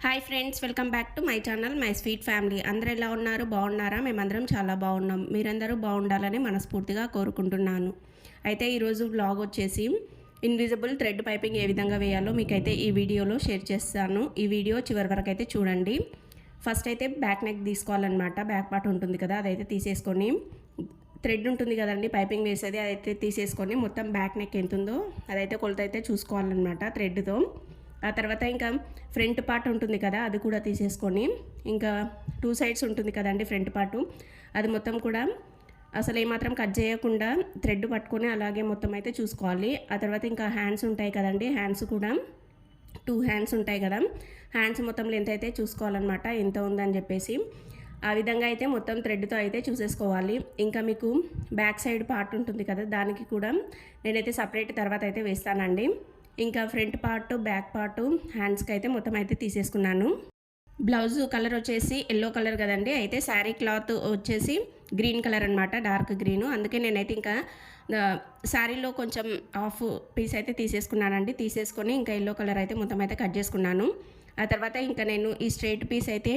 Hi friends, welcome back to my channel my sweet family. అందరూ ఎలా ఉన్నారు? బాగున్నారా? మేమందరం చాలా బాగున్నాం. మీరందరూ బాగుండాలని మనస్ఫూర్తిగా కోరుకుంటున్నాను. అయితే ఈరోజు వ్లాగ్ వచ్చేసి ఇన్విజిబుల్ థ్రెడ్ పైపింగ్ ఏ విధంగా వేయాలో మీకైతే ఈ వీడియోలో షేర్ చేస్తాను. ఈ వీడియో చివరి వరకు అయితే చూడండి. ఫస్ట్ అయితే బ్యాక్ నెక్ తీసుకోవాలన్నమాట. బ్యాక్ పార్ట్ ఉంటుంది కదా, అదైతే తీసేసుకొని థ్రెడ్ ఉంటుంది కదండి పైపింగ్ వేసేది, అదైతే తీసేసుకొని మొత్తం బ్యాక్ నెక్ ఎంత ఉందో అదైతే కొలత అయితే చూసుకోవాలన్నమాట థ్రెడ్తో. ఆ తర్వాత ఇంకా ఫ్రంట్ పార్ట్ ఉంటుంది కదా, అది కూడా తీసేసుకొని ఇంకా 2 సైడ్స్ ఉంటుంది కదండి ఫ్రంట్ పార్టు, అది మొత్తం కూడా అసలు ఏమాత్రం కట్ చేయకుండా థ్రెడ్ పట్టుకొని అలాగే మొత్తం అయితే చూసుకోవాలి. ఆ తర్వాత ఇంకా హ్యాండ్స్ ఉంటాయి కదండి, హ్యాండ్స్ కూడా 2 హ్యాండ్స్ ఉంటాయి కదా, హ్యాండ్స్ మొత్తం లెంత్ అయితే చూసుకోవాలన్నమాట ఎంత ఉందని చెప్పేసి. ఆ విధంగా అయితే మొత్తం థ్రెడ్తో అయితే చూసేసుకోవాలి. ఇంకా మీకు బ్యాక్ సైడ్ పార్ట్ ఉంటుంది కదా, దానికి కూడా నేనైతే సపరేట్ తర్వాత అయితే వేస్తానండి. ఇంకా ఫ్రంట్ పార్ట్ బ్యాక్ పార్ట్ హ్యాండ్స్కి అయితే మొత్తం అయితే తీసేసుకున్నాను. బ్లౌజ్ కలర్ వచ్చేసి ఎల్లో కలర్ కదండి, అయితే శారీ క్లాత్ వచ్చేసి గ్రీన్ కలర్ అనమాట, డార్క్ గ్రీను. అందుకే నేనైతే ఇంకా శారీలో కొంచెం హాఫ్ పీస్ అయితే తీసేసుకున్నానండి. తీసేసుకొని ఇంకా ఎల్లో కలర్ అయితే మొత్తం అయితే కట్ చేసుకున్నాను. ఆ తర్వాత ఇంకా నేను ఈ స్ట్రైట్ పీస్ అయితే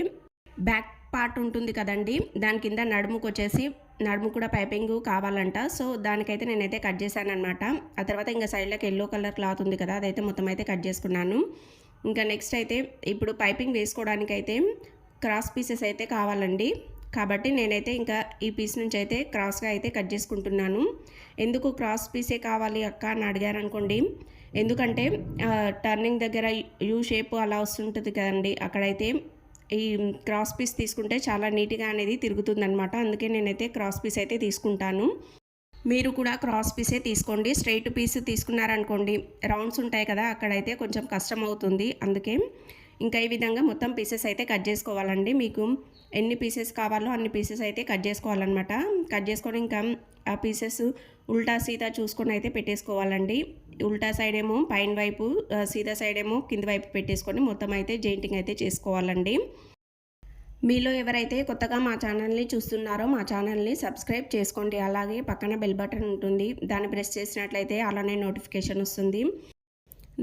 బ్యాక్ పార్ట్ ఉంటుంది కదండి, దాని కింద నడుముకు వచ్చేసి నడుము కూడా పైపింగ్ కావాలంట. సో దానికైతే నేనైతే కట్ చేశాను అనమాట. ఆ తర్వాత ఇంకా సైడ్లోకి ఎల్లో కలర్ క్లాత్ ఉంది కదా, అదైతే మొత్తం అయితే కట్ చేసుకున్నాను. ఇంకా నెక్స్ట్ అయితే ఇప్పుడు పైపింగ్ వేసుకోవడానికి అయితే క్రాస్ పీసెస్ అయితే కావాలండి. కాబట్టి నేనైతే ఇంకా ఈ పీస్ నుంచి అయితే క్రాస్గా అయితే కట్ చేసుకుంటున్నాను. ఎందుకు క్రాస్ పీసే కావాలి అక్క అని అడిగారనుకోండి, ఎందుకంటే టర్నింగ్ దగ్గర యూ షేప్ అలా వస్తుంటుంది కదండి, అక్కడైతే ఈ క్రాస్ పీస్ తీసుకుంటే చాలా నీట్గా అనేది తిరుగుతుందనమాట. అందుకే నేనైతే క్రాస్ పీస్ అయితే తీసుకుంటాను. మీరు కూడా క్రాస్ పీసే తీసుకోండి. స్ట్రైట్ పీస్ తీసుకున్నారనుకోండి, రౌండ్స్ ఉంటాయి కదా, అక్కడైతే కొంచెం కష్టం అవుతుంది. అందుకే ఇంకా ఈ విధంగా మొత్తం పీసెస్ అయితే కట్ చేసుకోవాలండి. మీకు ఎన్ని పీసెస్ కావాలో అన్ని పీసెస్ అయితే కట్ చేసుకోవాలన్నమాట. కట్ చేసుకొని ఇంకా ఆ పీసెస్ ఉల్టా సీదా చూసుకొని అయితే పెట్టేసుకోవాలండి. ఉల్టా సైడ్ ఏమో పైన వైపు, సీదా సైడ్ ఏమో కింది వైపు పెట్టేసుకొని మొత్తం అయితే జాయింటింగ్ అయితే చేసుకోవాలండి. మీలో ఎవరైతే కొత్తగా మా ఛానల్ని చూస్తున్నారో మా ఛానల్ని సబ్స్క్రైబ్ చేసుకోండి. అలాగే పక్కన బెల్ బటన్ ఉంటుంది, దాన్ని ప్రెస్ చేసినట్లయితే అలానే నోటిఫికేషన్ వస్తుంది.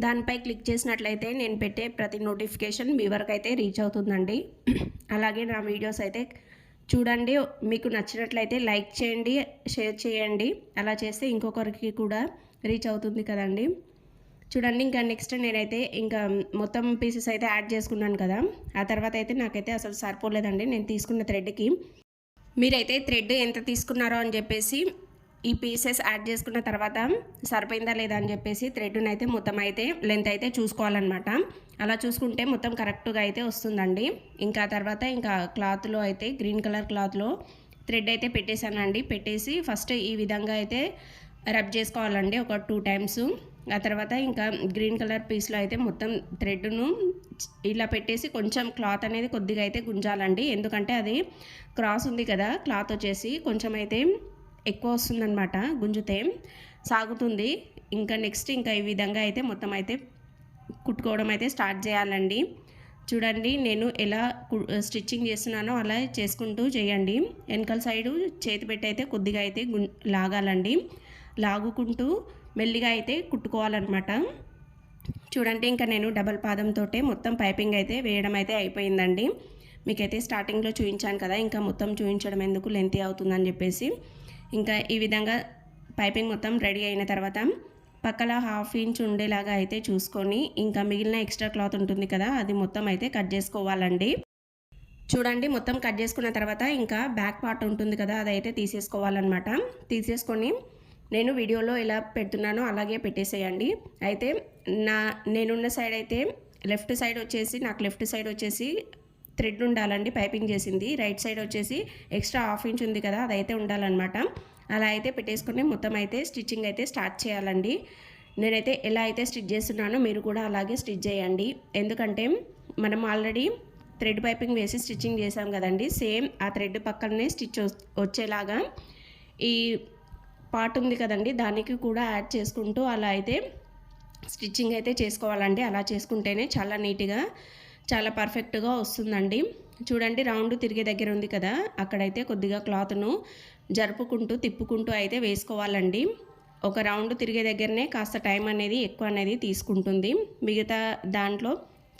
దానిపై క్లిక్ చేసినట్లయితే నేను పెట్టే ప్రతి నోటిఫికేషన్ మీ వరకు అయితే రీచ్ అవుతుందండి. అలాగే నా వీడియోస్ అయితే చూడండి. మీకు నచ్చినట్లయితే లైక్ చేయండి, షేర్ చేయండి. అలా చేస్తే ఇంకొకరికి కూడా రీచ్ అవుతుంది కదండి. చూడండి, ఇంకా నెక్స్ట్ నేనైతే ఇంకా మొత్తం పీసెస్ అయితే యాడ్ చేసుకున్నాను కదా, ఆ తర్వాత అయితే నాకైతే అసలు సరిపోలేదండి నేను తీసుకున్న థ్రెడ్కి. మీరైతే థ్రెడ్ ఎంత తీసుకున్నారో అని చెప్పేసి ఈ పీసెస్ యాడ్ చేసుకున్న తర్వాత సరిపోయిందా లేదా అని చెప్పేసి థ్రెడ్ని అయితే మొత్తం అయితే లెంత్ అయితే చూసుకోవాలన్నమాట. అలా చూసుకుంటే మొత్తం కరెక్ట్గా అయితే వస్తుందండి. ఇంకా తర్వాత ఇంకా క్లాత్లో అయితే గ్రీన్ కలర్ క్లాత్లో థ్రెడ్ అయితే పెట్టేశానండి. పెట్టేసి ఫస్ట్ ఈ విధంగా అయితే రబ్ చేసుకోవాలండి ఒక 2 టైమ్స్. ఆ తర్వాత ఇంకా గ్రీన్ కలర్ పీస్లో అయితే మొత్తం థ్రెడ్ను ఇలా పెట్టేసి కొంచెం క్లాత్ అనేది కొద్దిగా అయితే గుంజాలండి. ఎందుకంటే అది క్రాస్ ఉంది కదా, క్లాత్ వచ్చేసి కొంచెం అయితే ఎక్కువ వస్తుందన్నమాట, గుంజితే సాగుతుంది. ఇంకా నెక్స్ట్ ఇంకా ఈ విధంగా అయితే మొత్తం అయితే కుట్టుకోవడం అయితే స్టార్ట్ చేయాలండి. చూడండి, నేను ఎలా స్టిచ్చింగ్ చేస్తున్నానో అలా చేసుకుంటూ చేయండి. వెనకాల సైడు చేతి పెట్టి అయితే కొద్దిగా అయితే లాగాలండి. లాగుకుంటూ మెల్లిగా అయితే కుట్టుకోవాలన్నమాట. చూడండి, ఇంకా నేను డబల్ పాదంతో మొత్తం పైపింగ్ అయితే వేయడం అయితే అయిపోయిందండి. మీకైతే స్టార్టింగ్లో చూపించాను కదా, ఇంకా మొత్తం చూపించడం ఎందుకు లెంతీ అవుతుందని చెప్పేసి. ఇంకా ఈ విధంగా పైపింగ్ మొత్తం రెడీ అయిన తర్వాత పక్కల 1/2 ఇంచ్ ఉండేలాగా అయితే చూసుకొని ఇంకా మిగిలిన ఎక్స్ట్రా క్లాత్ ఉంటుంది కదా, అది మొత్తం అయితే కట్ చేసుకోవాలండి. చూడండి, మొత్తం కట్ చేసుకున్న తర్వాత ఇంకా బ్యాక్ పార్ట్ ఉంటుంది కదా, అదైతే తీసేసుకోవాలన్నమాట. తీసేసుకొని నేను వీడియోలో ఎలా పెడుతున్నానో అలాగే పెట్టేసేయండి. అయితే నేనున్న సైడ్ అయితే లెఫ్ట్ సైడ్ వచ్చేసి థ్రెడ్ ఉండాలండి పైపింగ్ చేసింది. రైట్ సైడ్ వచ్చేసి ఎక్స్ట్రా 1/2 ఇంచ్ ఉంది కదా, అదైతే ఉండాలన్నమాట. అలా అయితే పెట్టేసుకొని మొత్తం అయితే స్టిచ్చింగ్ అయితే స్టార్ట్ చేయాలండి. నేనైతే ఎలా అయితే స్టిచ్ చేస్తున్నానో మీరు కూడా అలాగే స్టిచ్ చేయండి. ఎందుకంటే మనం ఆల్రెడీ థ్రెడ్ పైపింగ్ వేసి స్టిచ్చింగ్ చేసాం కదండి, సేమ్ ఆ థ్రెడ్ పక్కనే స్టిచ్ వచ్చేలాగా ఈ పార్ట్ ఉంది కదండి, దానికి కూడా యాడ్ చేసుకుంటూ అలా అయితే స్టిచ్చింగ్ అయితే చేసుకోవాలండి. అలా చేసుకుంటేనే చాలా నీట్గా చాలా పర్ఫెక్ట్గా వస్తుందండి. చూడండి, రౌండ్ తిరిగే దగ్గర ఉంది కదా, అక్కడైతే కొద్దిగా క్లాత్ను జరుపుకుంటూ తిప్పుకుంటూ అయితే వేసుకోవాలండి. ఒక రౌండ్ తిరిగే దగ్గరనే కాస్త టైం అనేది ఎక్కువ అనేది తీసుకుంటుంది. మిగతా దాంట్లో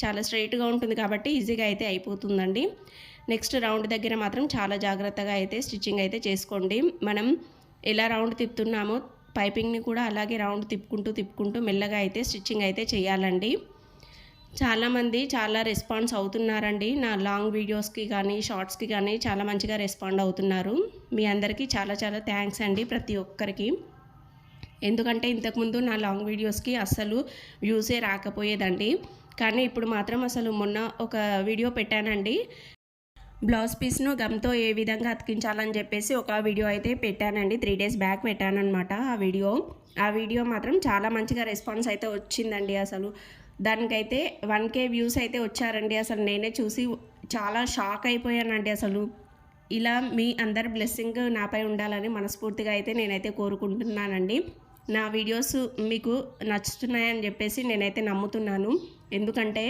చాలా స్ట్రైట్గా ఉంటుంది కాబట్టి ఈజీగా అయితే అయిపోతుందండి. నెక్స్ట్ రౌండ్ దగ్గర మాత్రం చాలా జాగ్రత్తగా అయితే స్టిచ్చింగ్ అయితే చేసుకోండి. మనం ఎలా రౌండ్ తిప్పుతున్నామో పైపింగ్ని కూడా అలాగే రౌండ్ తిప్పుకుంటూ మెల్లగా అయితే స్టిచ్చింగ్ అయితే చేయాలండి. చాలామంది చాలా రెస్పాన్స్ అవుతున్నారండి. నా లాంగ్ వీడియోస్కి కానీ షార్ట్స్కి కానీ చాలా మంచిగా రెస్పాండ్ అవుతున్నారు. మీ అందరికీ చాలా చాలా థ్యాంక్స్ అండి ప్రతి ఒక్కరికి. ఎందుకంటే ఇంతకుముందు నా లాంగ్ వీడియోస్కి అస్సలు వ్యూసే రాకపోయేదండి. కానీ ఇప్పుడు మాత్రం అసలు మొన్న ఒక వీడియో పెట్టానండి. బ్లౌజ్ పీస్ను గమ్తో ఏ విధంగా అతికించాలని చెప్పేసి ఒక వీడియో అయితే పెట్టానండి. 3 days బ్యాక్ పెట్టానన్నమాట ఆ వీడియో మాత్రం చాలా మంచిగా రెస్పాన్స్ అయితే వచ్చిందండి. అసలు దానికైతే 1K వ్యూస్ అయితే వచ్చారండి. అసలు నేనే చూసి చాలా షాక్ అయిపోయానండి. అసలు ఇలా మీ అందరి బ్లెస్సింగ్ నాపై ఉండాలని మనస్ఫూర్తిగా అయితే నేనైతే కోరుకుంటున్నానండి. నా వీడియోస్ మీకు నచ్చుతున్నాయని చెప్పేసి నేనైతే నమ్ముతున్నాను. ఎందుకంటే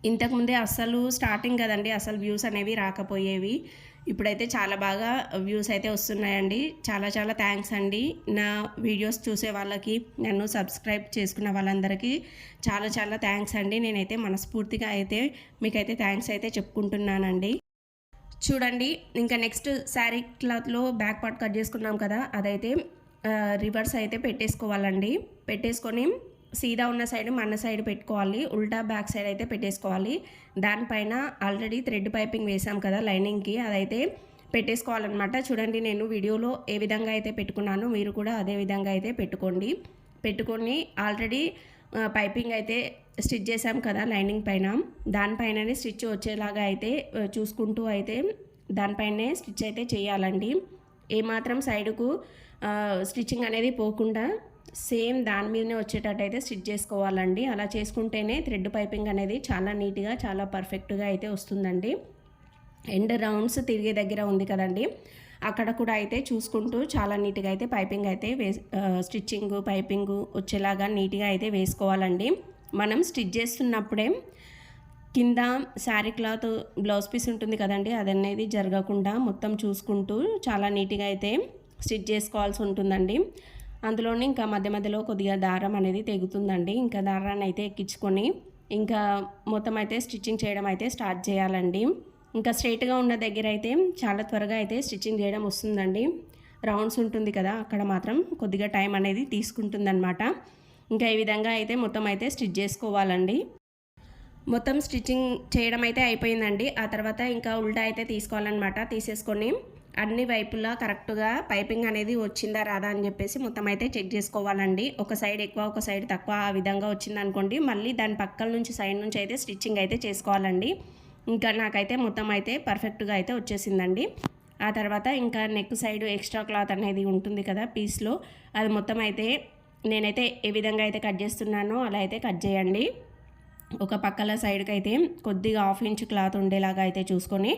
ఇంతకుముందే అస్సలు స్టార్టింగ్ కదండి, అసలు వ్యూస్ అనేవి రాకపోయేవి. ఇప్పుడైతే చాలా బాగా వ్యూస్ అయితే వస్తున్నాయండి. చాలా చాలా థ్యాంక్స్ అండి. నా వీడియోస్ చూసే వాళ్ళకి, నన్ను సబ్స్క్రైబ్ చేసుకున్న వాళ్ళందరికీ చాలా చాలా థ్యాంక్స్ అండి. నేనైతే మనస్ఫూర్తిగా అయితే మీకైతే థ్యాంక్స్ అయితే చెప్పుకుంటున్నానండి. చూడండి, ఇంకా నెక్స్ట్ శారీ క్లాత్లో బ్యాక్ పార్ట్ కట్ చేసుకున్నాం కదా, అదైతే రివర్స్ అయితే పెట్టేసుకోవాలండి. పెట్టేసుకొని సీదా ఉన్న సైడ్ మన సైడ్ పెట్టుకోవాలి, ఉల్టా బ్యాక్ సైడ్ అయితే పెట్టేసుకోవాలి. దానిపైన ఆల్రెడీ థ్రెడ్ పైపింగ్ వేసాం కదా లైనింగ్కి, అదైతే పెట్టేసుకోవాలన్నమాట. చూడండి, నేను వీడియోలో ఏ విధంగా అయితే పెట్టుకున్నానో మీరు కూడా అదే విధంగా అయితే పెట్టుకొని ఆల్రెడీ పైపింగ్ అయితే స్టిచ్ చేసాం కదా లైనింగ్ పైన, దానిపైననే స్టిచ్ వచ్చేలాగా అయితే చూసుకుంటూ అయితే దానిపైనే స్టిచ్ అయితే చేయాలండి. ఏమాత్రం సైడుకు స్టిచ్చింగ్ అనేది పోకుండా సేమ్ దాని మీదనే వచ్చేటట్టు అయితే స్టిచ్ చేసుకోవాలండి. అలా చేసుకుంటేనే థ్రెడ్ పైపింగ్ అనేది చాలా నీట్గా, చాలా పర్ఫెక్ట్గా అయితే వస్తుందండి. ఎండ్ రౌండ్స్ తిరిగే దగ్గర ఉంది కదండి, అక్కడ కూడా అయితే చూసుకుంటూ చాలా నీట్గా అయితే పైపింగ్ అయితే స్టిచ్చింగ్ పైపింగ్ వచ్చేలాగా నీట్గా అయితే వేసుకోవాలండి. మనం స్టిచ్ చేస్తున్నప్పుడే కింద శారీ క్లాత్ బ్లౌజ్ పీస్ ఉంటుంది కదండి, అదనేది జరగకుండా మొత్తం చూసుకుంటూ చాలా నీట్గా అయితే స్టిచ్ చేసుకోవాల్సి ఉంటుందండి. అందులోనే ఇంకా మధ్య మధ్యలో కొద్దిగా దారం అనేది తెగుతుందండి. ఇంకా దారాన్ని అయితే ఎక్కించుకొని ఇంకా మొత్తం అయితే స్టిచ్చింగ్ చేయడం అయితే స్టార్ట్ చేయాలండి. ఇంకా స్ట్రైట్గా ఉన్న దగ్గర అయితే చాలా త్వరగా అయితే స్టిచ్చింగ్ చేయడం వస్తుందండి. రౌండ్స్ ఉంటుంది కదా, అక్కడ మాత్రం కొద్దిగా టైం అనేది తీసుకుంటుందన్నమాట. ఇంకా ఈ విధంగా అయితే మొత్తం అయితే స్టిచ్ చేసుకోవాలండి. మొత్తం స్టిచ్చింగ్ చేయడం అయితే అయిపోయిందండి. ఆ తర్వాత ఇంకా ఉల్టా అయితే తీసుకోవాలన్నమాట. తీసేసుకొని అన్ని వైపులా కరెక్ట్గా పైపింగ్ అనేది వచ్చిందా రాదా అని చెప్పేసి మొత్తం అయితే చెక్ చేసుకోవాలండి. ఒక సైడ్ ఎక్కువ ఒక సైడ్ తక్కువ ఆ విధంగా వచ్చిందనుకోండి, మళ్ళీ దాని పక్కల నుంచి సైడ్ నుంచి అయితే స్టిచ్చింగ్ అయితే చేసుకోవాలండి. ఇంకా నాకైతే మొత్తం అయితే పర్ఫెక్ట్గా అయితే వచ్చేసిందండి. ఆ తర్వాత ఇంకా నెక్ సైడ్ ఎక్స్ట్రా క్లాత్ అనేది ఉంటుంది కదా పీస్లో, అది మొత్తం అయితే నేనైతే ఏ విధంగా అయితే కట్ చేస్తున్నానో అలా అయితే కట్ చేయండి. ఒక పక్కల సైడ్కి అయితే కొద్దిగా 1/2 ఇంచ్ క్లాత్ ఉండేలాగా అయితే చూసుకొని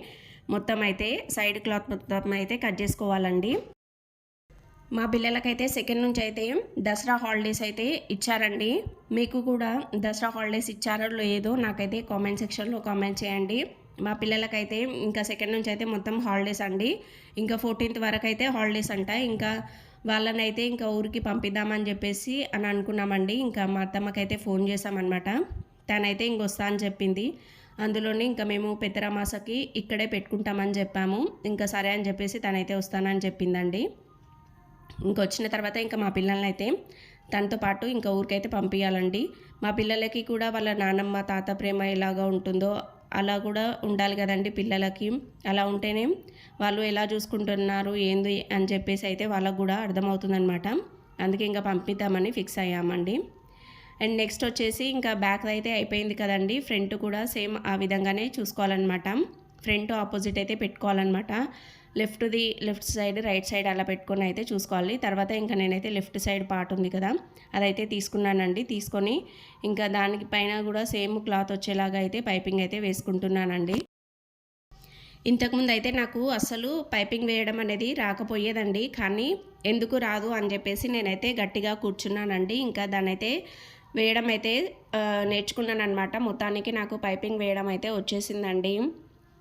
మొత్తం అయితే సైడ్ క్లాత్ మొత్తం అయితే కట్ చేసుకోవాలండి. మా పిల్లలకైతే సెకండ్ నుంచి అయితే దసరా హాలిడేస్ అయితే ఇచ్చారండి. మీకు కూడా దసరా హాలిడేస్ ఇచ్చారో లేదో నాకైతే కామెంట్ సెక్షన్లో కామెంట్ చేయండి. మా పిల్లలకైతే ఇంకా సెకండ్ నుంచి అయితే మొత్తం హాలిడేస్ అండి. ఇంకా 14th వరకు అయితే హాలిడేస్ అంట. ఇంకా వాళ్ళనైతే ఇంకా ఊరికి పంపిద్దామని చెప్పేసి అని అనుకున్నామండి. ఇంకా మా అత్తమ్మకైతే ఫోన్ చేసామన్నమాట. తనైతే ఇంకొస్తా అని చెప్పింది. అందులోనే ఇంకా మేము పెద్దరామాసకి ఇక్కడే పెట్టుకుంటామని చెప్పాము. ఇంకా సరే అని చెప్పేసి తనైతే వస్తానని చెప్పిందండి. ఇంకొచ్చిన తర్వాత ఇంకా మా పిల్లల్ని అయితే తనతో పాటు ఇంకా ఊరికైతే పంపించాలండి. మా పిల్లలకి కూడా వాళ్ళ నానమ్మ తాత ప్రేమ ఎలాగా ఉంటుందో అలా కూడా ఉండాలి కదండి పిల్లలకి. అలా ఉంటేనే వాళ్ళు ఎలా చూసుకుంటున్నారు ఏంది అని చెప్పేసి అయితే వాళ్ళకు కూడా అర్థమవుతుందనమాట. అందుకే ఇంకా పంపిద్దామని ఫిక్స్ అయ్యామండి. అండ్ నెక్స్ట్ వచ్చేసి ఇంకా బ్యాక్ అయితే అయిపోయింది కదండి, ఫ్రంట్ కూడా సేమ్ ఆ విధంగానే చూసుకోవాలన్నమాట. ఫ్రంట్ ఆపోజిట్ అయితే పెట్టుకోవాలన్నమాట. లెఫ్ట్ సైడ్ రైట్ సైడ్ అలా పెట్టుకొని అయితే చూసుకోవాలి. తర్వాత ఇంకా నేనైతే లెఫ్ట్ సైడ్ పార్ట్ ఉంది కదా, అదైతే తీసుకున్నానండి. తీసుకొని ఇంకా దానికి పైన కూడా సేమ్ క్లాత్ వచ్చేలాగా అయితే పైపింగ్ అయితే వేసుకుంటున్నానండి. ఇంతకుముందు అయితే నాకు అస్సలు పైపింగ్ వేయడం అనేది రాకపోయేదండి. కానీ ఎందుకు రాదు అని చెప్పేసి నేనైతే గట్టిగా కూర్చున్నానండి. ఇంకా దాన్ని అయితే వేయడం అయితే నేర్చుకున్నాను అనమాట. మొత్తానికి నాకు పైపింగ్ వేయడం అయితే వచ్చేసిందండి.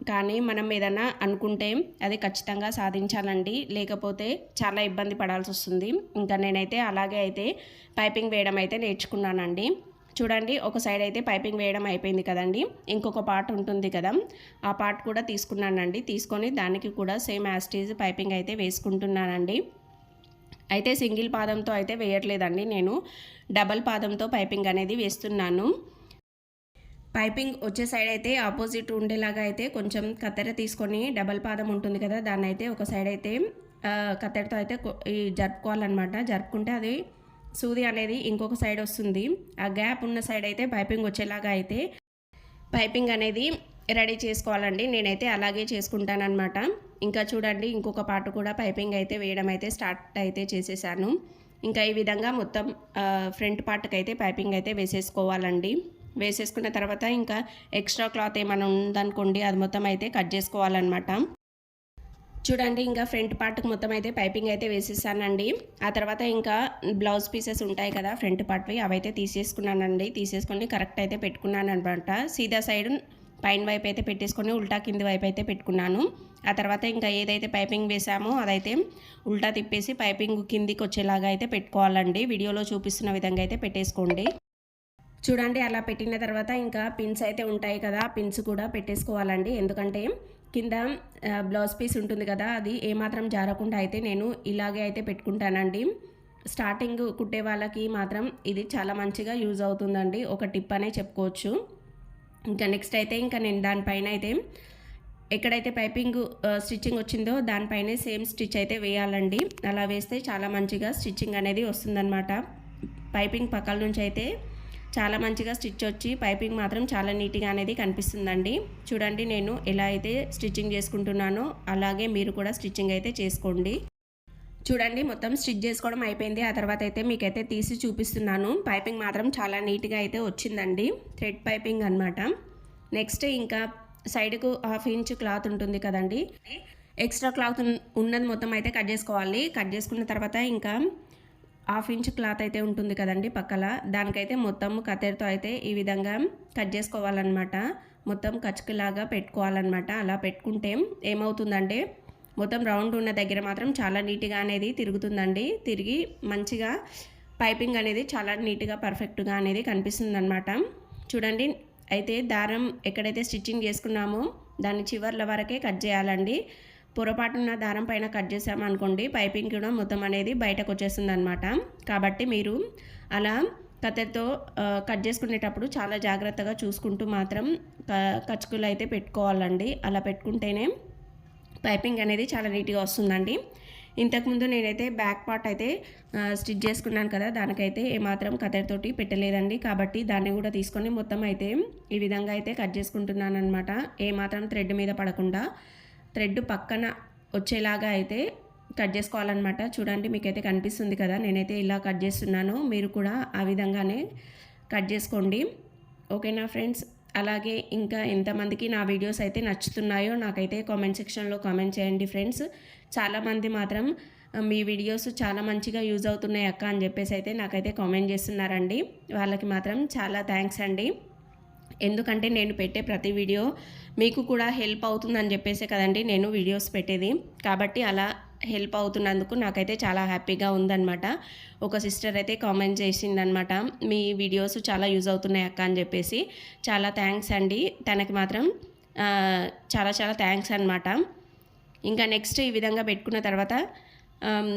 కానీ మనం ఏదైనా అనుకుంటే అది ఖచ్చితంగా సాధించాలండి, లేకపోతే చాలా ఇబ్బంది పడాల్సి వస్తుంది. ఇంకా నేనైతే అలాగే అయితే పైపింగ్ వేయడం అయితే నేర్చుకున్నానండి. చూడండి ఒక సైడ్ అయితే పైపింగ్ వేయడం అయిపోయింది కదండి. ఇంకొక పార్ట్ ఉంటుంది కదా, ఆ పార్ట్ కూడా తీసుకున్నానండి. తీసుకొని దానికి కూడా same as it is piping అయితే వేసుకుంటున్నానండి. అయితే సింగిల్ పాదంతో అయితే వేయట్లేదండి, నేను డబల్ పాదంతో పైపింగ్ అనేది వేస్తున్నాను. పైపింగ్ వచ్చే సైడ్ అయితే ఆపోజిట్ ఉండేలాగా అయితే కొంచెం కత్తెర తీసుకొని, డబల్ పాదం ఉంటుంది కదా దాన్ని అయితే ఒక సైడ్ అయితే కత్తెరతో అయితే జరుపుకోవాలన్నమాట. జరుపుకుంటే అది సూది అనేది ఇంకొక సైడ్ వస్తుంది. ఆ గ్యాప్ ఉన్న సైడ్ అయితే పైపింగ్ వచ్చేలాగా అయితే పైపింగ్ అనేది రెడీ చేసుకోవాలండి. నేనైతే అలాగే చేసుకుంటానన్నమాట. ఇంకా చూడండి ఇంకొక పార్ట్ కూడా పైపింగ్ అయితే వేయడం అయితే స్టార్ట్ అయితే చేసేసాను. ఇంకా ఈ విధంగా మొత్తం ఫ్రంట్ పార్ట్కి అయితే పైపింగ్ అయితే వేసేసుకోవాలండి. వేసేసుకున్న తర్వాత ఇంకా ఎక్స్ట్రా క్లాత్ ఏమైనా ఉందనుకోండి అది మొత్తం అయితే కట్ చేసుకోవాలన్నమాట. చూడండి ఇంకా ఫ్రంట్ పార్ట్కి మొత్తం అయితే పైపింగ్ అయితే వేసేసానండి. ఆ తర్వాత ఇంకా బ్లౌజ్ పీసెస్ ఉంటాయి కదా ఫ్రంట్ పార్ట్వి, అవైతే తీసేసుకున్నానండి. తీసేసుకొని కరెక్ట్ అయితే పెట్టుకున్నాను అనమాట. సీదా సైడ్ పైన వైపు అయితే పెట్టేసుకొని ఉల్టా కింది వైపు అయితే పెట్టుకున్నాను. ఆ తర్వాత ఇంకా ఏదైతే పైపింగ్ వేసామో అదైతే ఉల్టా తిప్పేసి పైపింగ్ కిందికి వచ్చేలాగా అయితే పెట్టుకోవాలండి. వీడియోలో చూపిస్తున్న విధంగా అయితే పెట్టేసుకోండి. చూడండి అలా పెట్టిన తర్వాత ఇంకా పిన్స్ అయితే ఉంటాయి కదా, పిన్స్ కూడా పెట్టేసుకోవాలండి. ఎందుకంటే కింద బ్లౌజ్ పీస్ ఉంటుంది కదా, అది ఏమాత్రం జారకుండా అయితే నేను ఇలాగే అయితే పెట్టుకుంటానండి. స్టార్టింగ్ కుట్టే వాళ్ళకి మాత్రం ఇది చాలా మంచిగా యూజ్ అవుతుందండి, ఒక టిప్ అనే చెప్పుకోవచ్చు. ఇంకా నెక్స్ట్ అయితే ఇంకా నేను దానిపైన అయితే ఎక్కడైతే పైపింగ్ స్టిచ్చింగ్ వచ్చిందో దానిపైనే సేమ్ స్టిచ్ అయితే వేయాలండి. అలా వేస్తే చాలా మంచిగా స్టిచ్చింగ్ అనేది వస్తుందన్నమాట. పైపింగ్ పక్కల నుంచి అయితే చాలా మంచిగా స్టిచ్ వచ్చి పైపింగ్ మాత్రం చాలా నీట్గా అనేది కనిపిస్తుందండి. చూడండి నేను ఎలా అయితే స్టిచ్చింగ్ చేసుకుంటున్నానో అలాగే మీరు కూడా స్టిచ్చింగ్ అయితే చేసుకోండి. చూడండి మొత్తం స్టిచ్ చేసుకోవడం అయిపోయింది. ఆ తర్వాత అయితే మీకైతే తీసి చూపిస్తున్నాను. పైపింగ్ మాత్రం చాలా నీట్గా అయితే వచ్చిందండి, థ్రెడ్ పైపింగ్ అనమాట. నెక్స్ట్ ఇంకా సైడ్కు 1/2 ఇంచ్ క్లాత్ ఉంటుంది కదండి, ఎక్స్ట్రా క్లాత్ ఉన్నది మొత్తం అయితే కట్ చేసుకోవాలి. కట్ చేసుకున్న తర్వాత ఇంకా 1/2 ఇంచ్ క్లాత్ అయితే ఉంటుంది కదండి పక్కల, దానికైతే మొత్తం కత్తెరతో అయితే ఈ విధంగా కట్ చేసుకోవాలన్నమాట. మొత్తం కచ్చులాగా పెట్టుకోవాలన్నమాట. అలా పెట్టుకుంటే ఏమవుతుందంటే మొత్తం రౌండ్ ఉన్న దగ్గర మాత్రం చాలా నీట్గా అనేది తిరుగుతుందండి. తిరిగి మంచిగా పైపింగ్ అనేది చాలా నీట్గా పర్ఫెక్ట్గా అనేది కనిపిస్తుంది అనమాట. చూడండి అయితే దారం ఎక్కడైతే స్టిచ్చింగ్ చేసుకున్నామో దాని చివర్ల వరకే కట్ చేయాలండి. పొరపాటున దారం పైన కట్ చేసామనుకోండి పైపింగ్ కూడా మొత్తం అనేది బయటకు వచ్చేస్తుంది అనమాట. కాబట్టి మీరు అలా కత్తెరతో కట్ చేసుకునేటప్పుడు చాలా జాగ్రత్తగా చూసుకుంటూ మాత్రం కచ్చుకులు అయితే పెట్టుకోవాలండి. అలా పెట్టుకుంటేనే పైపింగ్ అనేది చాలా నీట్గా వస్తుందండి. ఇంతకుముందు నేనైతే బ్యాక్ పార్ట్ అయితే స్టిచ్ చేసుకున్నాను కదా, దానికైతే ఏమాత్రం కత్తెరతోటి పెట్టలేదండి. కాబట్టి దాన్ని కూడా తీసుకొని మొత్తం అయితే ఈ విధంగా అయితే కట్ చేసుకుంటున్నాను అనమాట. ఏమాత్రం థ్రెడ్ మీద పడకుండా థ్రెడ్ పక్కన వచ్చేలాగా అయితే కట్ చేసుకోవాలన్నమాట. చూడండి మీకైతే కనిపిస్తుంది కదా, నేనైతే ఇలా కట్ చేస్తున్నాను. మీరు కూడా ఆ విధంగానే కట్ చేసుకోండి. ఓకేనా ఫ్రెండ్స్? అలాగే ఇంకా ఎంతమందికి నా వీడియోస్ అయితే నచ్చుతున్నాయో నాకైతే కామెంట్ సెక్షన్లో కామెంట్ చేయండి ఫ్రెండ్స్. చాలామంది మాత్రం మీ వీడియోస్ చాలా మంచిగా యూజ్ అవుతున్నాయి అక్క అని చెప్పేసి అయితే నాకైతే కామెంట్ చేస్తున్నారండి. వాళ్ళకి మాత్రం చాలా థ్యాంక్స్ అండి. ఎందుకంటే నేను పెట్టే ప్రతి వీడియో మీకు కూడా హెల్ప్ అవుతుందని చెప్పేసే కదండి నేను వీడియోస్ పెట్టేది. కాబట్టి అలా హెల్ప్ అవుతున్నందుకు నాకైతే చాలా హ్యాపీగా ఉందన్నమాట. ఒక సిస్టర్ అయితే కామెంట్ చేసిందనమాట, మీ వీడియోస్ చాలా యూజ్ అవుతున్నాయి అక్క అని చెప్పేసి. చాలా థ్యాంక్స్ అండి, తనకి మాత్రం చాలా చాలా థ్యాంక్స్ అనమాట. ఇంకా నెక్స్ట్ ఈ విధంగా పెట్టుకున్న తర్వాత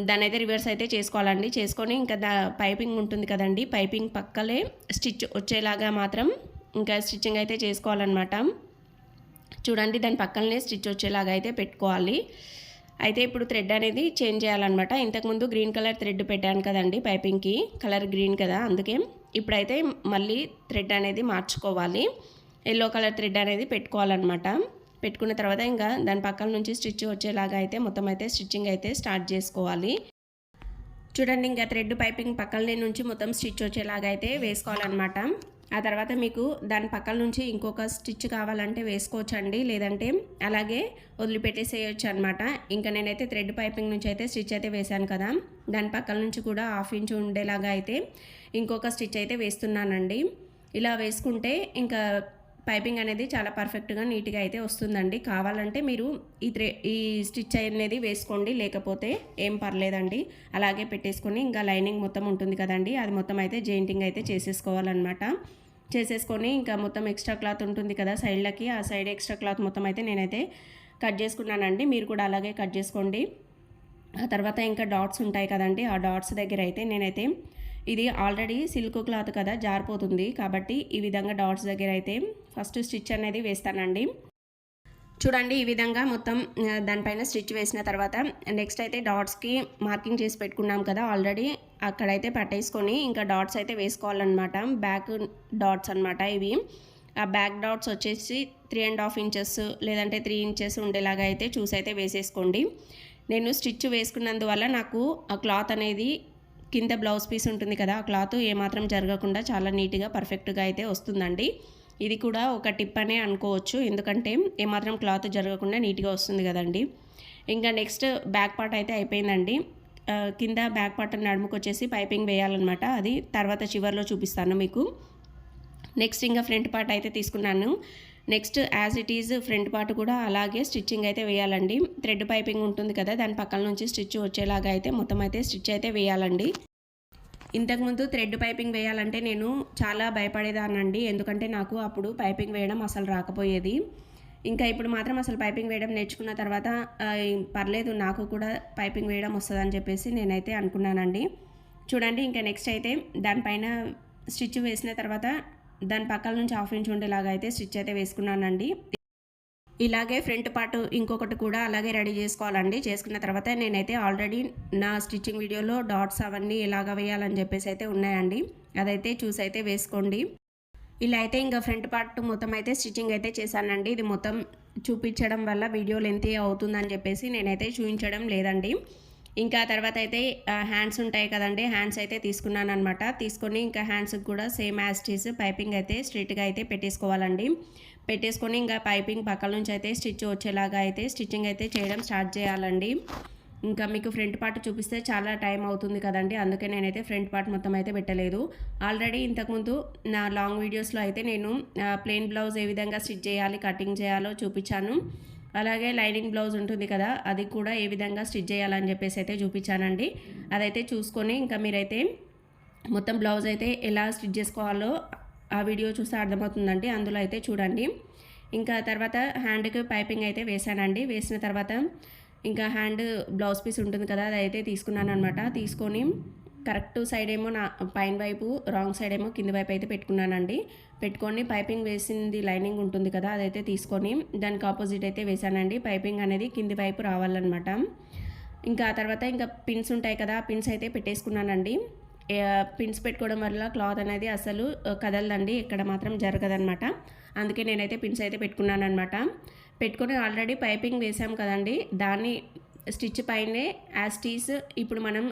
దాన్ని అయితే రివర్స్ అయితే చేసుకోవాలండి. చేసుకొని ఇంకా పైపింగ్ ఉంటుంది కదండి, పైపింగ్ పక్కలే స్టిచ్ వచ్చేలాగా మాత్రం ఇంకా స్టిచ్చింగ్ అయితే చేసుకోవాలన్నమాట. చూడండి దాని పక్కనే స్టిచ్ వచ్చేలాగా అయితే పెట్టుకోవాలి. అయితే ఇప్పుడు థ్రెడ్ అనేది చేంజ్ చేయాలన్నమాట. ఇంతకుముందు గ్రీన్ కలర్ థ్రెడ్ పెట్టాను కదండి, పైపింగ్కి కలర్ గ్రీన్ కదా, అందుకే ఇప్పుడైతే మళ్ళీ థ్రెడ్ అనేది మార్చుకోవాలి. ఎల్లో కలర్ థ్రెడ్ అనేది పెట్టుకోవాలన్నమాట. పెట్టుకున్న తర్వాత ఇంకా దాని పక్కల నుంచి స్టిచ్ వచ్చేలాగా అయితే మొత్తం అయితే స్టిచ్చింగ్ అయితే స్టార్ట్ చేసుకోవాలి. చూడండి ఇంకా థ్రెడ్ పైపింగ్ పక్కల నుంచి మొత్తం స్టిచ్ వచ్చేలాగా అయితే వేసుకోవాలన్నమాట. ఆ తర్వాత మీకు దాని పక్కల నుంచి ఇంకొక స్టిచ్ కావాలంటే వేసుకోవచ్చండి, లేదంటే అలాగే వదిలిపెట్టేసేయచ్చు అనమాట. ఇంకా నేనైతే థ్రెడ్ పైపింగ్ నుంచి అయితే స్టిచ్ అయితే వేశాను కదా, దాని పక్కల నుంచి కూడా 1/2 ఇంచ్ ఉండేలాగా అయితే ఇంకొక స్టిచ్ అయితే వేస్తున్నానండి. ఇలా వేసుకుంటే ఇంకా పైపింగ్ అనేది చాలా పర్ఫెక్ట్గా నీట్గా అయితే వస్తుందండి. కావాలంటే మీరు ఈ స్టిచ్ అనేది వేసుకోండి, లేకపోతే ఏం పర్లేదండి. అలాగే పెట్టేసుకొని ఇంకా లైనింగ్ మొత్తం ఉంటుంది కదండి, అది మొత్తం అయితే జాయింటింగ్ అయితే చేసేసుకోవాలన్నమాట. చేసేసుకొని ఇంకా మొత్తం ఎక్స్ట్రా క్లాత్ ఉంటుంది కదా సైడ్లకి, ఆ సైడ్ ఎక్స్ట్రా క్లాత్ మొత్తం అయితే నేనైతే కట్ చేసుకున్నానండి. మీరు కూడా అలాగే కట్ చేసుకోండి. ఆ తర్వాత ఇంకా డాట్స్ ఉంటాయి కదండి, ఆ డాట్స్ దగ్గర అయితే నేనైతే ఇది ఆల్రెడీ సిల్క్ క్లాత్ కదా జారిపోతుంది, కాబట్టి ఈ విధంగా డాట్స్ దగ్గర అయితే ఫస్ట్ స్టిచ్ అనేది వేస్తానండి. చూడండి ఈ విధంగా మొత్తం దానిపైన స్టిచ్ వేసిన తర్వాత నెక్స్ట్ అయితే డాట్స్కి మార్కింగ్ చేసి పెట్టుకున్నాం కదా ఆల్రెడీ, అక్కడైతే పట్టేసుకొని ఇంకా డాట్స్ అయితే వేసుకోవాలన్నమాట. బ్యాక్ డాట్స్ అనమాట ఇవి. ఆ బ్యాక్ డాట్స్ వచ్చేసి 3.5 ఇంచెస్ లేదంటే 3 ఇంచెస్ ఉండేలాగా అయితే చూసి అయితే వేసేసుకోండి. నేను స్టిచ్ వేసుకున్నందువల్ల నాకు ఆ క్లాత్ అనేది కింద బ్లౌజ్ పీస్ ఉంటుంది కదా, ఆ క్లాత్ ఏమాత్రం జరగకుండా చాలా నీట్గా పర్ఫెక్ట్గా అయితే వస్తుందండి. ఇది కూడా ఒక టిప్ అనే అనుకోవచ్చు, ఎందుకంటే ఏమాత్రం క్లాత్ జరగకుండా నీట్గా వస్తుంది కదండి. ఇంకా నెక్స్ట్ బ్యాక్ పార్ట్ అయితే అయిపోయిందండి. కింద బ్యాక్ పార్ట్ నడుముకు వచ్చేసి పైపింగ్ వేయాలన్నమాట, అది తర్వాత చివర్లో చూపిస్తాను మీకు. నెక్స్ట్ ఇంకా ఫ్రంట్ పార్ట్ అయితే తీసుకున్నాను. Next as it is front part కూడా అలాగే స్టిచ్చింగ్ అయితే వేయాలండి. థ్రెడ్ పైపింగ్ ఉంటుంది కదా, దాని పక్కన నుంచి స్టిచ్ వచ్చేలాగా అయితే మొత్తం అయితే స్టిచ్ అయితే వేయాలండి. ఇంతకుముందు థ్రెడ్ పైపింగ్ వేయాలంటే నేను చాలా భయపడేదానండి, ఎందుకంటే నాకు అప్పుడు పైపింగ్ వేయడం అసలు రాకపోయేది. ఇంకా ఇప్పుడు మాత్రం అసలు పైపింగ్ వేయడం నేర్చుకున్న తర్వాత పర్లేదు నాకు కూడా పైపింగ్ వేయడం వస్తుందని చెప్పేసి నేనైతే అనుకున్నానండి. చూడండి ఇంకా నెక్స్ట్ అయితే దానిపైన స్టిచ్ వేసిన తర్వాత దాని పక్కల నుంచి 1/2 ఇంచ్ ఉండేలాగా అయితే స్టిచ్ అయితే వేసుకున్నానండి. ఇలాగే ఫ్రంట్ పార్ట్ ఇంకొకటి కూడా అలాగే రెడీ చేసుకోవాలండి. చేసుకున్న తర్వాత నేనైతే ఆల్రెడీ నా స్టిచ్చింగ్ వీడియోలో డాట్స్ అవన్నీ ఎలాగ వేయాలని చెప్పేసి అయితే ఉన్నాయండి, అదైతే చూసి అయితే వేసుకోండి. ఇలా అయితే ఇంకా ఫ్రంట్ పార్ట్ మొత్తం అయితే స్టిచ్చింగ్ అయితే చేశానండి. ఇది మొత్తం చూపించడం వల్ల వీడియో లెంతీ అవుతుందని చెప్పేసి నేనైతే చూపించడం లేదండి. ఇంకా తర్వాత అయితే హ్యాండ్స్ ఉంటాయి కదండి, హ్యాండ్స్ అయితే తీసుకున్నాను అనమాట. తీసుకొని ఇంకా హ్యాండ్స్కి కూడా same as it is piping అయితే స్ట్రైట్గా అయితే పెట్టేసుకోవాలండి. పెట్టేసుకొని ఇంకా పైపింగ్ పక్కల నుంచి అయితే స్టిచ్ వచ్చేలాగా అయితే స్టిచ్చింగ్ అయితే చేయడం స్టార్ట్ చేయాలండి. ఇంకా మీకు ఫ్రంట్ పార్ట్ చూపిస్తే చాలా టైం అవుతుంది కదండి, అందుకే నేనైతే ఫ్రంట్ పార్ట్ మొత్తం అయితే పెట్టలేదు. ఆల్రెడీ ఇంతకుముందు నా లాంగ్ వీడియోస్లో అయితే నేను ప్లెయిన్ బ్లౌజ్ ఏ విధంగా స్టిచ్ చేయాలి, కటింగ్ చేయాలో చూపించాను. అలాగే లైనింగ్ బ్లౌజ్ ఉంటుంది కదా, అది కూడా ఏ విధంగా స్టిచ్ చేయాలని చెప్పేసి అయితే చూపించానండి. అదైతే చూసుకొని ఇంకా మీరైతే మొత్తం బ్లౌజ్ అయితే ఎలా స్టిచ్ చేసుకోవాలో ఆ వీడియో చూస్తే అర్థమవుతుందండి, అందులో అయితే చూడండి. ఇంకా తర్వాత హ్యాండ్కి పైపింగ్ అయితే వేసానండి. వేసిన తర్వాత ఇంకా హ్యాండ్ బ్లౌజ్ పీస్ ఉంటుంది కదా, అదైతే తీసుకున్నాను అనమాట. తీసుకొని కరెక్ట్ సైడ్ ఏమో నా పైన వైపు, రాంగ్ సైడ్ ఏమో కింది వైపు అయితే పెట్టుకున్నానండి. పెట్టుకొని పైపింగ్ వేసింది లైనింగ్ ఉంటుంది కదా, అదైతే తీసుకొని దానికి ఆపోజిట్ అయితే వేసానండి. పైపింగ్ అనేది కింది వైపు రావాలన్నమాట. ఇంకా తర్వాత ఇంకా పిన్స్ ఉంటాయి కదా, పిన్స్ అయితే పెట్టేసుకున్నానండి. పిన్స్ పెట్టుకోవడం వల్ల క్లాత్ అనేది అసలు కదలదండి, ఇక్కడ మాత్రం జరగదనమాట. అందుకే నేనైతే పిన్స్ అయితే పెట్టుకున్నాను అనమాట. పెట్టుకొని ఆల్రెడీ పైపింగ్ వేసాం కదండి, దాన్ని స్టిచ్ పైనే యాస్టీస్ ఇప్పుడు మనం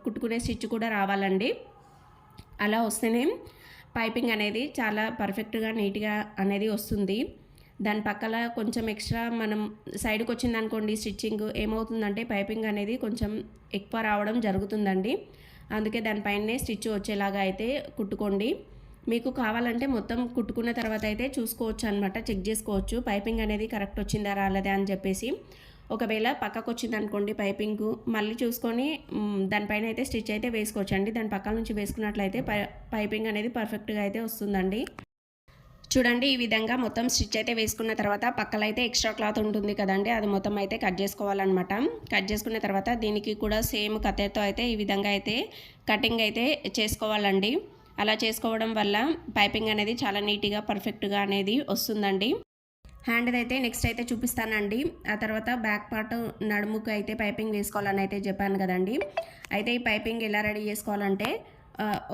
కుట్టుకునే స్టిచ్ కూడా రావాలండి. అలా వస్తేనే పైపింగ్ అనేది చాలా పర్ఫెక్ట్గా నీట్గా అనేది వస్తుంది. దాని పక్కల కొంచెం ఎక్స్ట్రా మనం సైడ్కి వచ్చింది అనుకోండి స్టిచ్చింగ్, ఏమవుతుందంటే పైపింగ్ అనేది కొంచెం ఎక్కువ రావడం జరుగుతుందండి. అందుకే దానిపైనే స్టిచ్ వచ్చేలాగా అయితే కుట్టుకోండి. మీకు కావాలంటే మొత్తం కుట్టుకున్న తర్వాత అయితే చూసుకోవచ్చు అనమాట, చెక్ చేసుకోవచ్చు పైపింగ్ అనేది కరెక్ట్ వచ్చిందా రాలేదా అని చెప్పేసి. ఒకవేళ పక్కకు వచ్చింది అనుకోండి పైపింగ్, మళ్ళీ చూసుకొని దానిపైన అయితే స్టిచ్ అయితే వేసుకోవచ్చండి. దాని పక్కల నుంచి వేసుకున్నట్లయితే పైపింగ్ అనేది పర్ఫెక్ట్గా అయితే వస్తుందండి. చూడండి ఈ విధంగా మొత్తం స్టిచ్ అయితే వేసుకున్న తర్వాత పక్కల అయితే ఎక్స్ట్రా క్లాత్ ఉంటుంది కదండి, అది మొత్తం అయితే కట్ చేసుకోవాలన్నమాట. కట్ చేసుకున్న తర్వాత దీనికి కూడా సేమ్ కత్తెరతో అయితే ఈ విధంగా అయితే కటింగ్ అయితే చేసుకోవాలండి. అలా చేసుకోవడం వల్ల పైపింగ్ అనేది చాలా నీట్గా పర్ఫెక్ట్గా అనేది వస్తుందండి. హ్యాండ్ అయితే నెక్స్ట్ అయితే చూపిస్తానండి. ఆ తర్వాత బ్యాక్ పార్ట్ నడుముకు అయితే పైపింగ్ వేసుకోవాలని అయితే చెప్పాను కదండి. అయితే ఈ పైపింగ్ ఎలా రెడీ చేసుకోవాలంటే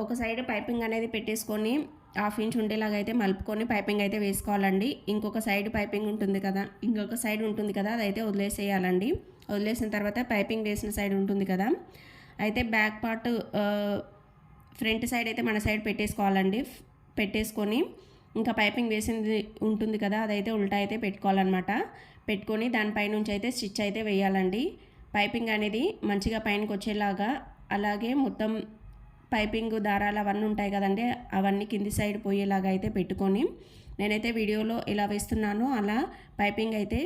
ఒక సైడ్ పైపింగ్ అనేది పెట్టేసుకొని 1/2 ఇంచ్ ఉండేలాగా అయితే మలుపుకొని పైపింగ్ అయితే వేసుకోవాలండి. ఇంకొక సైడ్ పైపింగ్ ఉంటుంది కదా, ఇంకొక సైడ్ ఉంటుంది కదా, అదైతే వదిలేసేయాలండి. వదిలేసిన తర్వాత పైపింగ్ వేసిన సైడ్ ఉంటుంది కదా, అయితే బ్యాక్ పార్ట్ ఫ్రంట్ సైడ్ అయితే మన సైడ్ పెట్టేసుకోవాలండి. పెట్టేసుకొని ఇంకా పైపింగ్ వేసింది ఉంటుంది కదా, అదైతే ఉల్టా అయితే పెట్టుకోవాలన్నమాట. పెట్టుకొని దానిపైనుంచి అయితే స్టిచ్ అయితే వేయాలండి. పైపింగ్ అనేది మంచిగా పైనకి వచ్చేలాగా, అలాగే మొత్తం పైపింగ్ దారాలు అవన్నీ ఉంటాయి కదండి, అవన్నీ కింది సైడ్ పోయేలాగా అయితే పెట్టుకొని నేనైతే వీడియోలో ఎలా వేస్తున్నానో అలా పైపింగ్ అయితే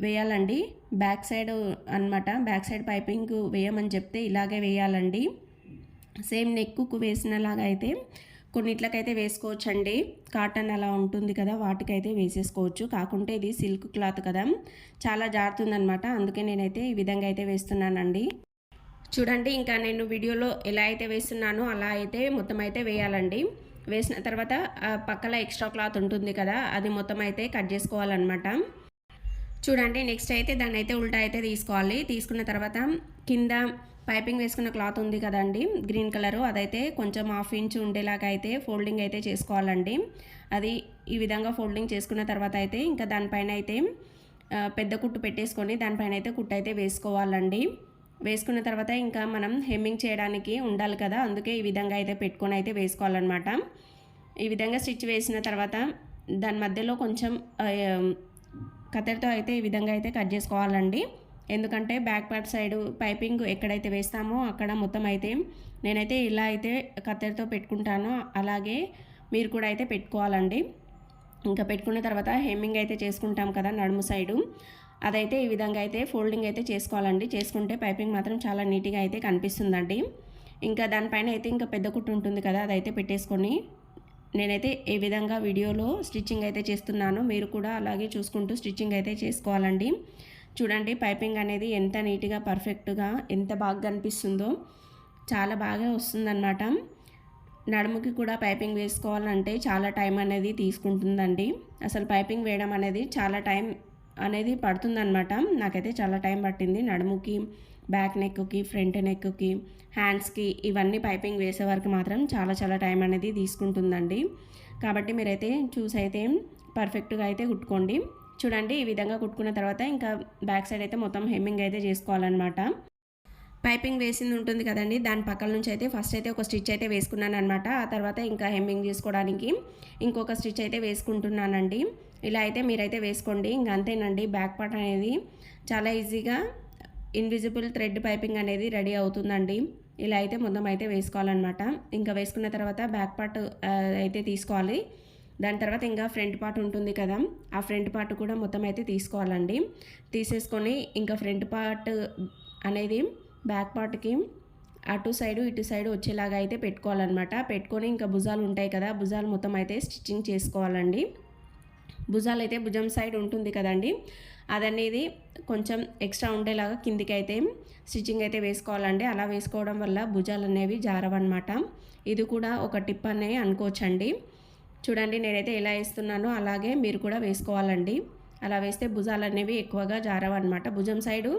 వేయాలండి. బ్యాక్ సైడ్ అనమాట, బ్యాక్ సైడ్ పైపింగ్ వేయమని చెప్తే ఇలాగే వేయాలండి. సేమ్ నెక్కుకు వేసినలాగా అయితే కొన్నిట్లకైతే వేసుకోవచ్చండి. కాటన్ అలా ఉంటుంది కదా, వాటికైతే వేసేసుకోవచ్చు. కాకుంటే ఇది సిల్క్ క్లాత్ కదా, చాలా జారుతుందనమాట. అందుకే నేనైతే ఈ విధంగా అయితే వేస్తున్నానండి. చూడండి, ఇంకా నేను వీడియోలో ఎలా అయితే వేస్తున్నానో అలా అయితే మొత్తం అయితే వేయాలండి. వేసిన తర్వాత పక్కల ఎక్స్ట్రా క్లాత్ ఉంటుంది కదా, అది మొత్తం అయితే కట్ చేసుకోవాలన్నమాట. చూడండి, నెక్స్ట్ అయితే దాన్ని అయితే ఉల్టా అయితే తీసుకోవాలి. తీసుకున్న తర్వాత కింద పైపింగ్ వేసుకున్న క్లాత్ ఉంది కదండి, గ్రీన్ కలరు, అదైతే కొంచెం 1/2 ఇంచ్ ఉండేలాగా అయితే ఫోల్డింగ్ అయితే చేసుకోవాలండి. అది ఈ విధంగా ఫోల్డింగ్ చేసుకున్న తర్వాత అయితే ఇంకా దానిపైన అయితే పెద్ద కుట్టు పెట్టేసుకొని దానిపైన అయితే కుట్టు అయితే వేసుకోవాలండి. వేసుకున్న తర్వాత ఇంకా మనం హెమ్మింగ్ చేయడానికి ఉండాలి కదా, అందుకే ఈ విధంగా అయితే పెట్టుకొని అయితే వేసుకోవాలన్నమాట. ఈ విధంగా స్టిచ్ వేసిన తర్వాత దాని మధ్యలో కొంచెం కత్తెరతో అయితే ఈ విధంగా అయితే కట్ చేసుకోవాలండి. ఎందుకంటే బ్యాక్ పార్ట్ సైడ్ పైపింగ్ ఎక్కడైతే వేస్తామో అక్కడ మొత్తం అయితే నేనైతే ఇలా అయితే కత్తెరతో పెట్టుకుంటానో అలాగే మీరు కూడా అయితే పెట్టుకోవాలండి. ఇంకా పెట్టుకున్న తర్వాత హెమ్మింగ్ అయితే చేసుకుంటాం కదా నడుము సైడు, అదైతే ఈ విధంగా అయితే ఫోల్డింగ్ అయితే చేసుకోవాలండి. చేసుకుంటే పైపింగ్ మాత్రం చాలా నీట్గా అయితే కనిపిస్తుందండి. ఇంకా దానిపైన అయితే ఇంకా పెద్ద కుట్టు ఉంటుంది కదా, అదైతే పెట్టేసుకొని నేనైతే ఏ విధంగా వీడియోలో స్టిచ్చింగ్ అయితే చేస్తున్నానో మీరు కూడా అలాగే చూసుకుంటూ స్టిచ్చింగ్ అయితే చేసుకోవాలండి. చూడండి, పైపింగ్ అనేది ఎంత నీట్గా పర్ఫెక్ట్గా ఎంత బాగా కనిపిస్తుందో, చాలా బాగా వస్తుందన్నమాట. నడుముకి కూడా పైపింగ్ వేసుకోవాలంటే చాలా టైం అనేది తీసుకుంటుందండి. అసలు పైపింగ్ వేయడం అనేది చాలా టైం అనేది పడుతుందన్నమాట. నాకైతే చాలా టైం పట్టింది నడుముకి, బ్యాక్ నెక్కి, ఫ్రంట్ నెక్కి, హ్యాండ్స్కి ఇవన్నీ పైపింగ్ వేసే వరకు మాత్రం చాలా టైం అనేది తీసుకుంటుందండి. కాబట్టి మీరైతే చూసి అయితే పర్ఫెక్ట్గా అయితే కుట్టుకోండి. చూడండి, ఈ విధంగా కుట్టుకున్న తర్వాత ఇంకా బ్యాక్ సైడ్ అయితే మొత్తం హెమ్మింగ్ అయితే చేసుకోవాలన్నమాట. పైపింగ్ వేసింది ఉంటుంది కదండి, దాని పక్కల నుంచి అయితే ఫస్ట్ అయితే ఒక స్టిచ్ అయితే వేసుకున్నాను అనమాట. ఆ తర్వాత ఇంకా హెమ్మింగ్ చేసుకోవడానికి ఇంకొక స్టిచ్ అయితే వేసుకుంటున్నానండి. ఇలా అయితే మీరైతే వేసుకోండి. ఇంకా అంతేనండి, బ్యాక్ పార్ట్ అనేది చాలా ఈజీగా ఇన్విజిబుల్ థ్రెడ్ పైపింగ్ అనేది రెడీ అవుతుందండి. ఇలా అయితే మొత్తం అయితే వేసుకోవాలన్నమాట. ఇంకా వేసుకున్న తర్వాత బ్యాక్ పార్ట్ అయితే తీసుకోవాలి. దాని తర్వాత ఇంకా ఫ్రంట్ పార్ట్ ఉంటుంది కదా, ఆ ఫ్రంట్ పార్ట్ కూడా మొత్తం అయితే తీసుకోవాలండి. తీసేసుకొని ఇంకా ఫ్రంట్ పార్ట్ అనేది బ్యాక్ పార్ట్కి అటు సైడు ఇటు సైడు వచ్చేలాగా అయితే పెట్టుకోవాలన్నమాట. పెట్టుకొని ఇంకా భుజాలు ఉంటాయి కదా, భుజాలు మొత్తం అయితే స్టిచ్చింగ్ చేసుకోవాలండి. భుజాలు అయితే భుజం సైడ్ ఉంటుంది కదండి, అదనేది కొంచెం ఎక్స్ట్రా ఉండేలాగా కిందికి అయితే స్టిచ్చింగ్ అయితే వేసుకోవాలండి. అలా వేసుకోవడం వల్ల భుజాలు అనేవి జారవన్నమాట. ఇది కూడా ఒక టిప్ అనే అనుకోవచ్చండి. చూడండి, నేనైతే ఎలా వేస్తున్నానో అలాగే మీరు కూడా వేసుకోవాలండి. అలా వేస్తే భుజాలు అనేవి ఎక్కువగా జారవన్నమాట. భుజం సైడు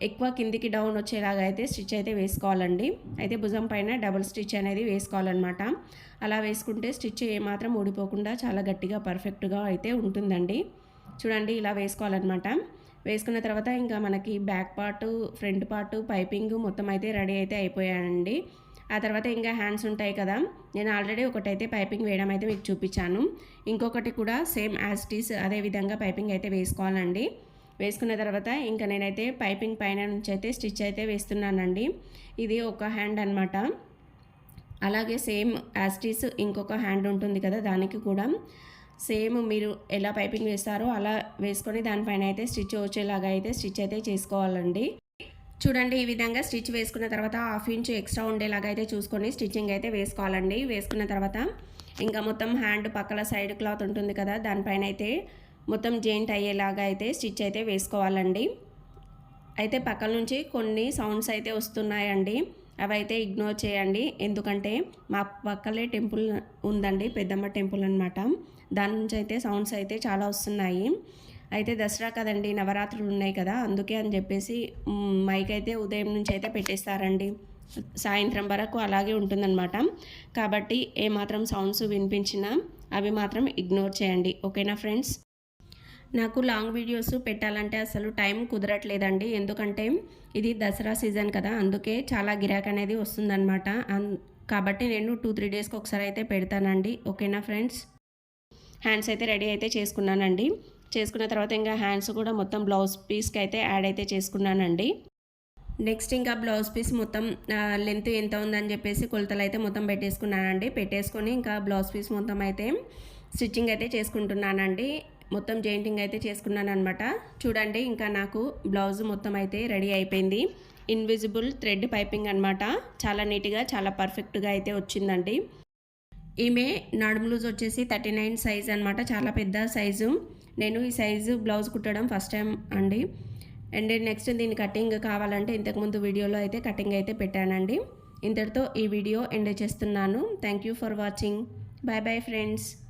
ఎక్కువ కిందికి డౌన్ వచ్చేలాగా అయితే స్టిచ్ అయితే వేసుకోవాలండి. అయితే భుజం పైన డబుల్ స్టిచ్ అనేది వేసుకోవాలన్నమాట. అలా వేసుకుంటే స్టిచ్ ఏమాత్రం ఊడిపోకుండా చాలా గట్టిగా పర్ఫెక్ట్గా అయితే ఉంటుందండి. చూడండి, ఇలా వేసుకోవాలన్నమాట. వేసుకున్న తర్వాత ఇంకా మనకి back part, front part, piping మొత్తం అయితే రెడీ అయితే అయిపోయాయండి. ఆ తర్వాత ఇంకా హ్యాండ్స్ ఉంటాయి కదా, నేను ఆల్రెడీ ఒకటైతే పైపింగ్ వేయడం అయితే మీకు చూపించాను. ఇంకొకటి కూడా సేమ్ యాజ్ ఇట్ ఈస్ అదే విధంగా పైపింగ్ అయితే వేసుకోవాలండి. వేసుకున్న తర్వాత ఇంకా నేనైతే పైపింగ్ పైన నుంచి అయితే స్టిచ్ అయితే వేస్తున్నానండి. ఇది ఒక హ్యాండ్ అనమాట. అలాగే సేమ్ యాజ్ ఇట్ ఈస్ ఇంకొక హ్యాండ్ ఉంటుంది కదా, దానికి కూడా సేమ్ మీరు ఎలా పైపింగ్ వేస్తారో అలా వేసుకొని దానిపైన అయితే స్టిచ్ వచ్చేలాగా అయితే స్టిచ్ అయితే చేసుకోవాలండి. చూడండి, ఈ విధంగా స్టిచ్ వేసుకున్న తర్వాత 1/2 ఇంచ్ ఎక్స్ట్రా ఉండేలాగా అయితే చూసుకొని స్టిచ్చింగ్ అయితే వేసుకోవాలండి. వేసుకున్న తర్వాత ఇంకా మొత్తం హ్యాండ్ పక్కల సైడ్ క్లాత్ ఉంటుంది కదా, దానిపైన అయితే మొత్తం జాయింట్ అయ్యేలాగా అయితే స్టిచ్ అయితే వేసుకోవాలండి. అయితే పక్కల నుంచి కొన్ని సౌండ్స్ అయితే వస్తున్నాయండి, అవైతే ఇగ్నోర్ చేయండి. ఎందుకంటే మా పక్కలే టెంపుల్ ఉందండి, పెద్దమ్మ టెంపుల్ అనమాట. దాని నుంచి అయితే సౌండ్స్ అయితే చాలా వస్తున్నాయి. అయితే దసరా కదండి, నవరాత్రులు ఉన్నాయి కదా, అందుకే అని చెప్పేసి మైక్ అయితే ఉదయం నుంచి అయితే పెట్టేస్తారండి, సాయంత్రం వరకు అలాగే ఉంటుందన్నమాట. కాబట్టి ఏమాత్రం సౌండ్స్ వినిపించినా అవి మాత్రం ఇగ్నోర్ చేయండి, ఓకేనా ఫ్రెండ్స్. నాకు లాంగ్ వీడియోస్ పెట్టాలంటే అసలు టైం కుదరట్లేదండి, ఎందుకంటే ఇది దసరా సీజన్ కదా, అందుకే చాలా గిరాక్ అనేది వస్తుందన్నమాట. కాబట్టి నేను 2-3 డేస్కి ఒకసారి అయితే పెడతానండి, ఓకేనా ఫ్రెండ్స్. హ్యాండ్స్ అయితే రెడీ అయితే చేసుకున్నానండి. చేసుకున్న తర్వాత ఇంకా హ్యాండ్స్ కూడా మొత్తం బ్లౌజ్ పీస్కి అయితే యాడ్ అయితే చేసుకున్నానండి. నెక్స్ట్ ఇంకా బ్లౌజ్ పీస్ మొత్తం లెంత్ ఎంత ఉందని చెప్పేసి కొలతలు అయితే మొత్తం పెట్టేసుకున్నానండి. పెట్టేసుకొని ఇంకా బ్లౌజ్ పీస్ మొత్తం అయితే స్టిచ్చింగ్ అయితే చేసుకుంటున్నానండి. మొత్తం జాయింటింగ్ అయితే చేసుకున్నాను అనమాట. చూడండి ఇంకా నాకు బ్లౌజ్ మొత్తం అయితే రెడీ అయిపోయింది. ఇన్విజిబుల్ థ్రెడ్ పైపింగ్ అనమాట. చాలా నీట్గా చాలా పర్ఫెక్ట్గా అయితే వచ్చిందండి. ఈమె నడుము లూజ్ వచ్చేసి 39 సైజ్ అనమాట. చాలా పెద్ద సైజు. నేను ఈ సైజు బ్లౌజ్ కుట్టడం ఫస్ట్ టైం అండి. అండ్ నెక్స్ట్ దీని కటింగ్ కావాలంటే ఇంతకుముందు వీడియోలో అయితే కటింగ్ అయితే పెట్టానండి. ఇంతటితో ఈ వీడియో ఎండ్ చేస్తున్నాను. Thank you for watching. Bye bye friends.